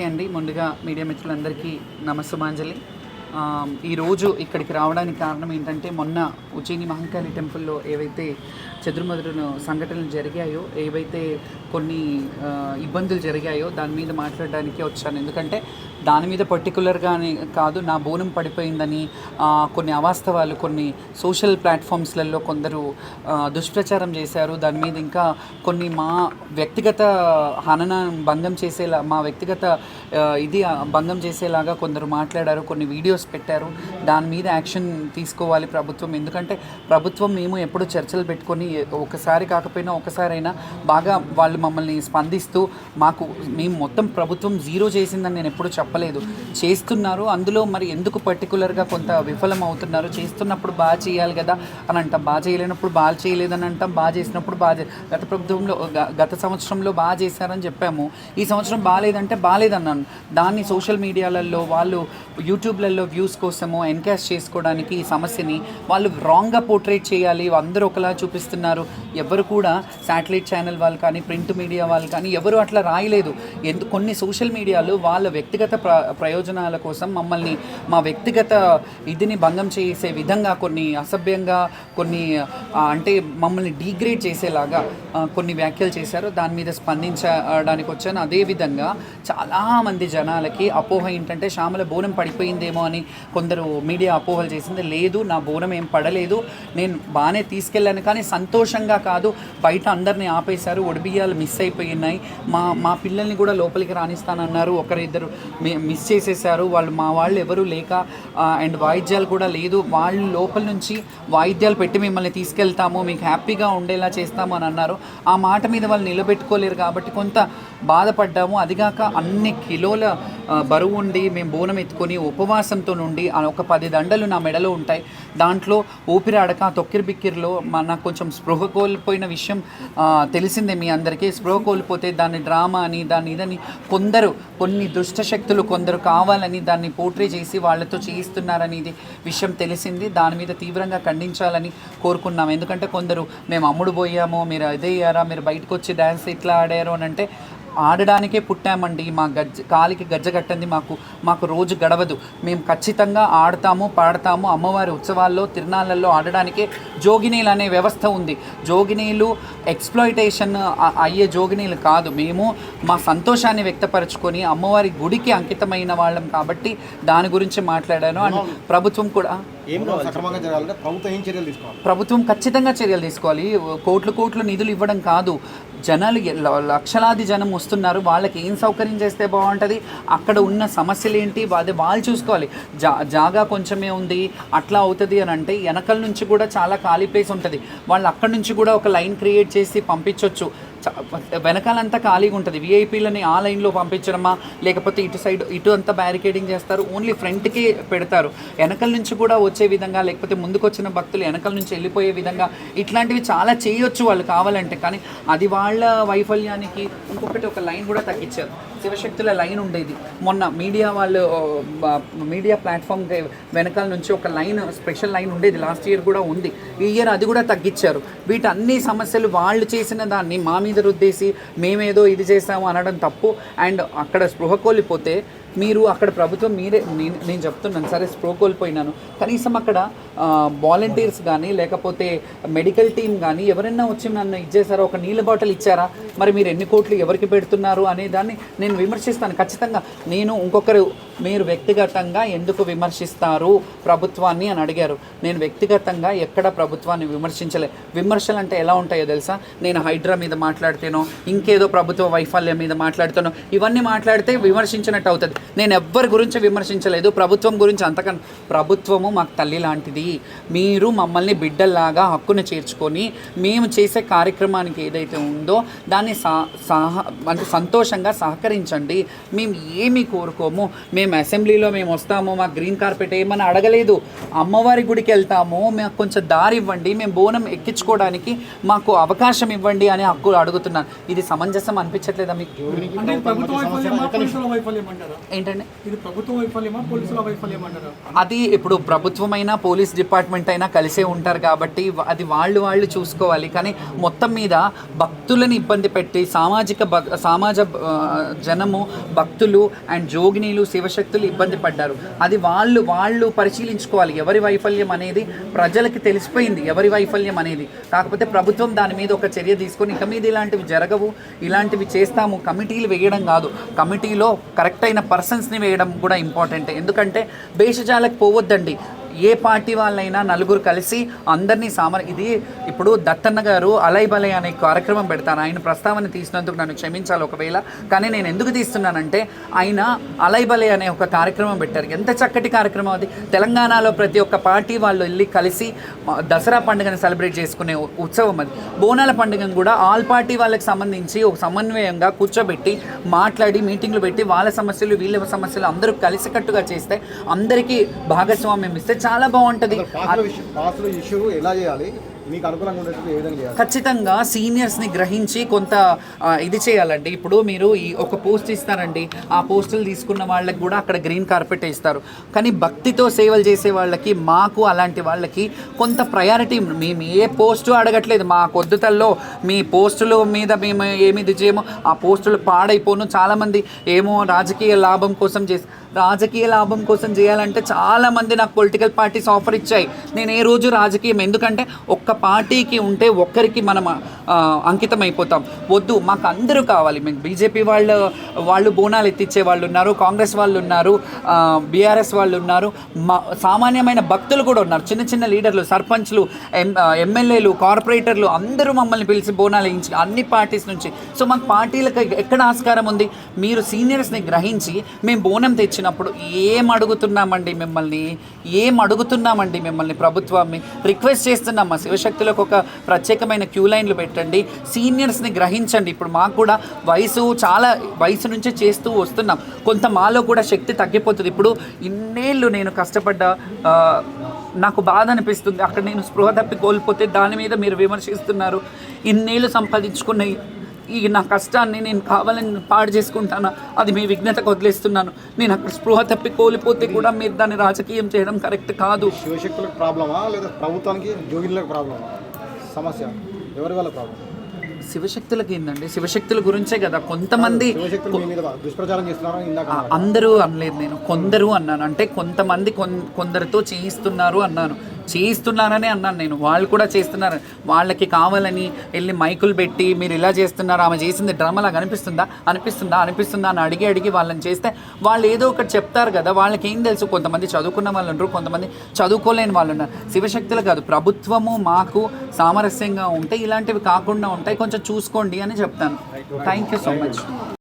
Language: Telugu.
అండి. ముందుగా మీడియా మిత్రులందరికీ నమస్సుమాంజలి. ఈరోజు ఇక్కడికి రావడానికి కారణం ఏంటంటే, మొన్న ఉజ్జయిని మహంకాళి టెంపుల్లో ఏవైతే చెదురుమదురు సంఘటనలు జరిగాయో, ఏవైతే కొన్ని ఇబ్బందులు జరిగాయో దాని మీద మాట్లాడడానికి వచ్చాను. ఎందుకంటే దాని మీద పర్టికులర్గానే కాదు, నా బోనం పడిపోయిందని కొన్ని అవాస్తవాలు కొన్ని సోషల్ ప్లాట్ఫామ్స్లలో కొందరు దుష్ప్రచారం చేశారు. దాని మీద ఇంకా కొన్ని మా వ్యక్తిగత హనన భంగం చేసేలా, మా వ్యక్తిగత ఇది భంగం చేసేలాగా కొందరు మాట్లాడారు, కొన్ని వీడియోస్ పెట్టారు. దాని మీద యాక్షన్ తీసుకోవాలి ప్రభుత్వం. ఎందుకంటే ప్రభుత్వం మేము ఎప్పుడు చర్చలు పెట్టుకొని ఒకసారి కాకపోయినా ఒకసారైనా బాగా వాళ్ళు మమ్మల్ని స్పందిస్తూ మేము మొత్తం ప్రభుత్వం జీరో చేసిందని నేను ఎప్పుడు చెప్పలేదు. చేస్తున్నారు. అందులో మరి ఎందుకు పర్టికులర్గా కొంత విఫలం అవుతున్నారు? చేస్తున్నప్పుడు బాగా చేయాలి కదా అని అంటాం, బాగా చేయలేనప్పుడు బాగా చేయలేదని అంటాం, బాగా చేసినప్పుడు గత ప్రభుత్వంలో గత సంవత్సరంలో బాగా చేశారని చెప్పాము, ఈ సంవత్సరం బాగాలేదంటే బాగాలేదన్నాను. దాన్ని సోషల్ మీడియాలలో వాళ్ళు యూట్యూబ్లలో వ్యూస్ కోసమో ఎన్కాష్ చేసుకోవడానికి ఈ సమస్యని వాళ్ళు రాంగ్గా పోర్ట్రేట్ చేయాలి, అందరూ ఒకలా చూపిస్తున్నారు. ఎవరు కూడా శాటిలైట్ ఛానల్ వాళ్ళు కానీ ప్రింట్ మీడియా వాళ్ళు కానీ ఎవరు అట్లా రాయలేదు. కొన్ని సోషల్ మీడియాలు వాళ్ళ వ్యక్తిగత ప్రయోజనాల కోసం మమ్మల్ని మా వ్యక్తిగత ఇదిని భంగం చేసే విధంగా కొన్ని అసభ్యంగా కొన్ని అంటే మమ్మల్ని డీగ్రేడ్ చేసేలాగా కొన్ని వ్యాఖ్యలు చేశారు. దాని మీద స్పందించడానికి వచ్చాను. అదేవిధంగా చాలామంది జనాలకి అపోహ ఏంటంటే శ్యామల బోనం పడిపోయిందేమో అని కొందరు మీడియా అపోహలు చేసింది. లేదు, నా బోనం ఏం పడలేదు, నేను బాగానే తీసుకెళ్ళాను. కానీ సంతోషంగా కాదు, బయట అందరినీ ఆపేశారు, ఒడిబియ్యాలు మిస్ అయిపోయినాయి, మా పిల్లల్ని కూడా లోపలికి రాణిస్తానన్నారు, ఒకరిద్దరు మిస్ చేసేసారు, మా వాళ్ళు ఎవరు లేక అండ్ వాయిద్యాలు కూడా లేదు, వాళ్ళు లోపల నుంచి వాయిద్యాలు పెట్టి మిమ్మల్ని తీసుకెళ్తాము, మీకు హ్యాపీగా ఉండేలా చేస్తాము అని అన్నారు. ఆ మాట మీద వాళ్ళు నిలబెట్టుకోలేరు కాబట్టి కొంత బాధపడ్డాము. అదిగాక అన్ని కిలోల బరువు ఉండి మేము బోనం ఎత్తుకొని ఉపవాసంతో నుండి ఒక 10 దండలు నా మెడలో ఉంటాయి. దాంట్లో ఊపిరాడక తొక్కిరి బిక్కిరిలో నాకు కొంచెం స్పృహ కోల్పోయిన విషయం తెలిసిందే మీ అందరికీ. స్పృహ కోల్పోతే దాన్ని డ్రామా అని దాన్ని ఇదని కొన్ని దుష్ట శక్తులు కొందరు కావాలని దాన్ని పోర్ట్రే చేసి వాళ్ళతో చేయిస్తున్నారనేది విషయం తెలిసింది. దాని మీద తీవ్రంగా ఖండించాలని కోరుకున్నాం. ఎందుకంటే కొందరు మేము అమ్ముడు పోయాము, మీరు అదే అయ్యారా, మీరు బయటకు వచ్చి డ్యాన్స్ ఇట్లా ఆడారు అని అంటే, ఆడడానికే పుట్టామండి, మా కాలికి గజ్జ కట్టండి మాకు రోజు గడవదు. మేము ఖచ్చితంగా ఆడతాము, పాడతాము. అమ్మవారి ఉత్సవాల్లో తిరునాళ్ళల్లో ఆడడానికే జోగినీలు అనే వ్యవస్థ ఉంది. జోగినీలు ఎక్స్ప్లాయిటేషన్ అయ్యే జోగినీలు కాదు. మేము మా సంతోషాన్ని వ్యక్తపరచుకొని అమ్మవారి గుడికి అంకితమైన వాళ్ళం కాబట్టి దాని గురించి మాట్లాడాను. అండ్ ప్రభుత్వం కూడా ప్రభుత్వం ఖచ్చితంగా చర్యలు తీసుకోవాలి. కోట్లు నిధులు ఇవ్వడం కాదు, జనాలు లక్షలాది జనం వస్తున్నారు, వాళ్ళకి ఏం సౌకర్యం చేస్తే బాగుంటుంది, అక్కడ ఉన్న సమస్యలు ఏంటి అది వాళ్ళు చూసుకోవాలి. జాగా కొంచెమే ఉంది అట్లా అవుతుంది అని అంటే వెనకల నుంచి కూడా చాలా ఖాళీ ప్లేస్ ఉంటుంది, వాళ్ళు అక్కడ నుంచి కూడా ఒక లైన్ క్రియేట్ చేసి పంపించవచ్చు. వెనకాలంతా ఖాళీగా ఉంటుంది. విఐపీలని ఆ లైన్లో పంపించడమా, లేకపోతే ఇటు అంతా బ్యారికేడింగ్ చేస్తారు, ఓన్లీ ఫ్రంట్కి పెడతారు. వెనకల నుంచి కూడా వచ్చే విధంగా, లేకపోతే ముందుకు వచ్చిన భక్తులు వెనకల నుంచి వెళ్ళిపోయే విధంగా ఇట్లాంటివి చాలా చేయొచ్చు వాళ్ళు కావాలంటే. కానీ అది వాళ్ళ వైఫల్యానికి ఇంకొకటి ఒక లైన్ కూడా తగ్గించారు. శివశక్తుల లైన్ ఉండేది, మొన్న మీడియా ప్లాట్ఫామ్ వెనకాల నుంచి ఒక లైన్, స్పెషల్ లైన్ ఉండేది, లాస్ట్ ఇయర్ కూడా ఉంది. ఈ ఇయర్ అది కూడా తగ్గించారు. వీటన్ని సమస్యలు వాళ్ళు చేసిన దాన్ని మా మీద రుద్దేసి మేమేదో ఇది చేసాము అనడం తప్పు. అండ్ అక్కడ స్పృహ కోల్పోతే మీరు అక్కడ ప్రభుత్వం నేను చెప్తున్నాను, సరే స్పృహ కోల్పోయినాను, కనీసం అక్కడ వాలంటీర్స్ కానీ లేకపోతే మెడికల్ టీం కానీ ఎవరైనా వచ్చి నన్ను ఇచ్చేసారో, ఒక నీళ్ళ బాటిల్ ఇచ్చారా, మరి మీరు ఎన్ని కోట్లు ఎవరికి పెడుతున్నారు అనే దాన్ని నేను విమర్శిస్తాను ఖచ్చితంగా. మీరు వ్యక్తిగతంగా ఎందుకు విమర్శిస్తారు ప్రభుత్వాన్ని అని అడిగారు. నేను వ్యక్తిగతంగా ఎక్కడ ప్రభుత్వాన్ని విమర్శించలే. విమర్శలు అంటే ఎలా ఉంటాయో తెలుసా, నేను హైడ్రా మీద మాట్లాడితేనో, ఇంకేదో ప్రభుత్వ వైఫల్యం మీద మాట్లాడుతానో, ఇవన్నీ మాట్లాడితే విమర్శించినట్టు అవుతుంది. నేను ఎవ్వరి గురించి విమర్శించలేదు, ప్రభుత్వం గురించి అంతకన్నా. ప్రభుత్వము మాకు తల్లి లాంటిది. మీరు మమ్మల్ని బిడ్డల్లాగా హక్కును చేర్చుకొని మేము చేసే కార్యక్రమానికి ఏదైతే ఉందో దాన్ని అంటే సంతోషంగా సహకరించండి. మేము ఏమీ కోరుకోము. మేము అసెంబ్లీలో మేము వస్తాము, మాకు గ్రీన్ కార్పెట్ ఏమని అడగలేదు. అమ్మవారి గుడికి వెళ్తాము, మాకు కొంచెం దారి ఇవ్వండి, మేము బోనం ఎక్కించుకోవడానికి మాకు అవకాశం ఇవ్వండి అని హక్కు అడుగుతున్నాను. ఇది సమంజసం అనిపించట్లేదా మీకు? ఏంటండి ఇది ప్రభుత్వ వైఫల్యమా పోలీసుల వైఫల్యం అంటారు? అది ఇప్పుడు ప్రభుత్వమైనా పోలీస్ డిపార్ట్మెంట్ అయినా కలిసే ఉంటారు కాబట్టి అది వాళ్ళు చూసుకోవాలి. కానీ మొత్తం మీద భక్తులను ఇబ్బంది పెట్టి సమాజ జనము భక్తులు అండ్ జోగినీలు శివశక్తులు ఇబ్బంది పడ్డారు. అది వాళ్ళు పరిశీలించుకోవాలి. ఎవరి వైఫల్యం అనేది ప్రజలకి తెలిసిపోయింది, ఎవరి వైఫల్యం అనేది. కాకపోతే ప్రభుత్వం దాని మీద ఒక చర్య తీసుకొని ఇక మీద ఇలాంటివి జరగవు, ఇలాంటివి చేస్తాము, కమిటీలు వేయడం కాదు, కమిటీలో కరెక్ట్ అయిన పర్సన్స్ని వేయడం కూడా ఇంపార్టెంట్. ఎందుకంటే భేషజాలకు పోవద్దండి. ఏ పార్టీ వాళ్ళైనా నలుగురు కలిసి అందరినీ ఇది ఇప్పుడు దత్తన్న గారు అలైబలై అనే కార్యక్రమం పెడతాను. ఆయన ప్రస్తావన తీసినందుకు నన్ను క్షమించాలి ఒకవేళ. కానీ నేను ఎందుకు తీస్తున్నానంటే ఆయన అలైబలై అనే ఒక కార్యక్రమం పెట్టారు. ఎంత చక్కటి కార్యక్రమం అది. తెలంగాణలో ప్రతి ఒక్క పార్టీ వాళ్ళు వెళ్ళి కలిసి దసరా పండుగను సెలబ్రేట్ చేసుకునే ఉత్సవం అది. బోనాల పండుగను కూడా ఆల్ పార్టీ వాళ్ళకి సంబంధించి ఒక సమన్వయంగా కూర్చోబెట్టి మాట్లాడి మీటింగ్లు పెట్టి వాళ్ళ సమస్యలు వీళ్ళ సమస్యలు అందరూ కలిసికట్టుగా చేస్తే అందరికీ భాగస్వామ్యం ఇస్తే చాలా బాగుంటుంది. ఖచ్చితంగా సీనియర్స్ని గ్రహించి కొంత ఇది చేయాలండి. ఇప్పుడు మీరు ఒక పోస్ట్ ఇస్తారండి, ఆ పోస్టులు తీసుకున్న వాళ్ళకి కూడా అక్కడ గ్రీన్ కార్పెట్ ఇస్తారు. కానీ భక్తితో సేవలు చేసే వాళ్ళకి, మాకు అలాంటి వాళ్ళకి కొంత ప్రయారిటీ. మేము ఏ పోస్టు అడగట్లేదు. మా కొద్దుతల్లో మీ పోస్టుల మీద మేము ఏమి ఇది చేయమో ఆ పోస్టులు పాడైపోను. చాలామంది ఏమో రాజకీయ లాభం కోసం చేయాలంటే చాలామంది నాకు పొలిటికల్ పార్టీస్ ఆఫర్ ఇచ్చాయి. నేను ఏ రోజు రాజకీయం, ఎందుకంటే ఒక్క పార్టీకి ఉంటే ఒక్కరికి మనం అంకితం అయిపోతాం. వద్దు, మాకు అందరూ కావాలి. మీకు బీజేపీ వాళ్ళు బోనాలు ఎత్తిచ్చే వాళ్ళు ఉన్నారు, కాంగ్రెస్ వాళ్ళు ఉన్నారు, బీఆర్ఎస్ వాళ్ళు ఉన్నారు, సామాన్యమైన భక్తులు కూడా ఉన్నారు, చిన్న చిన్న లీడర్లు, సర్పంచ్లు, ఎమ్మెల్యేలు, కార్పొరేటర్లు అందరూ మమ్మల్ని పిలిచి బోనాలు వేయించి అన్ని పార్టీస్ నుంచి. సో మాకు పార్టీలకు ఎక్కడ ఆస్కారం ఉంది? మీరు సీనియర్స్ని గ్రహించి మేము బోనం తెచ్చినప్పుడు ఏం అడుగుతున్నామండి మిమ్మల్ని ప్రభుత్వాన్ని రిక్వెస్ట్ చేస్తున్నాం. మా శివశక్తులకు ఒక ప్రత్యేకమైన క్యూ లైన్లు పెట్టండి, సీనియర్స్ని గ్రహించండి. ఇప్పుడు మాకు కూడా వయసు నుంచే చేస్తూ వస్తున్నాం. కొంత మాలో కూడా శక్తి తగ్గిపోతుంది. ఇప్పుడు ఇన్నేళ్ళు నేను కష్టపడ్డా నాకు బాధ అనిపిస్తుంది. అక్కడ నేను స్పృహ తప్పి కోల్పోతే దాని మీద మీరు విమర్శిస్తున్నారు. ఇన్నేళ్ళు సంపాదించుకున్న నా కష్టాన్ని నేను కావాలని పాడు చేసుకుంటాను, అది మీ విఘ్నతకు వదిలేస్తున్నాను. నేను అక్కడ స్పృహ తప్పి కోల్పోతే కూడా మీరు దాన్ని రాజకీయం చేయడం కరెక్ట్ కాదు. శివశక్తులకు ప్రాబ్లమా లేదా ప్రభుత్వానికి జోగిన్లకు ప్రాబ్లమా? సమస్య ఎవరి వల్ల ప్రాబ్లం? శివశక్తులకి ఏందండి, శివశక్తుల గురించే కదా. కొంతమంది అందరూ అనలేదు, నేను కొందరు అన్నాను. అంటే కొంతమంది కొందరితో చేయిస్తున్నారని అన్నాను నేను. వాళ్ళు కూడా చేస్తున్నారు. వాళ్ళకి కావాలని వెళ్ళి మైకులు పెట్టి మీరు ఇలా చేస్తున్నారు, ఆమె చేసింది డ్రామాలాగా అనిపిస్తుందా అని అడిగి వాళ్ళని చేస్తే వాళ్ళు ఏదో ఒకటి చెప్తారు కదా. వాళ్ళకి ఏం తెలుసు? కొంతమంది చదువుకున్న వాళ్ళు ఉన్నారు, కొంతమంది చదువుకోలేని వాళ్ళు ఉన్నారు. శివశక్తులు కాదు, ప్రభుత్వము మాకు సామరస్యంగా ఉంటే ఇలాంటివి కాకుండా ఉంటాయి, కొంచెం చూసుకోండి అని చెప్తాను. Thank you so much.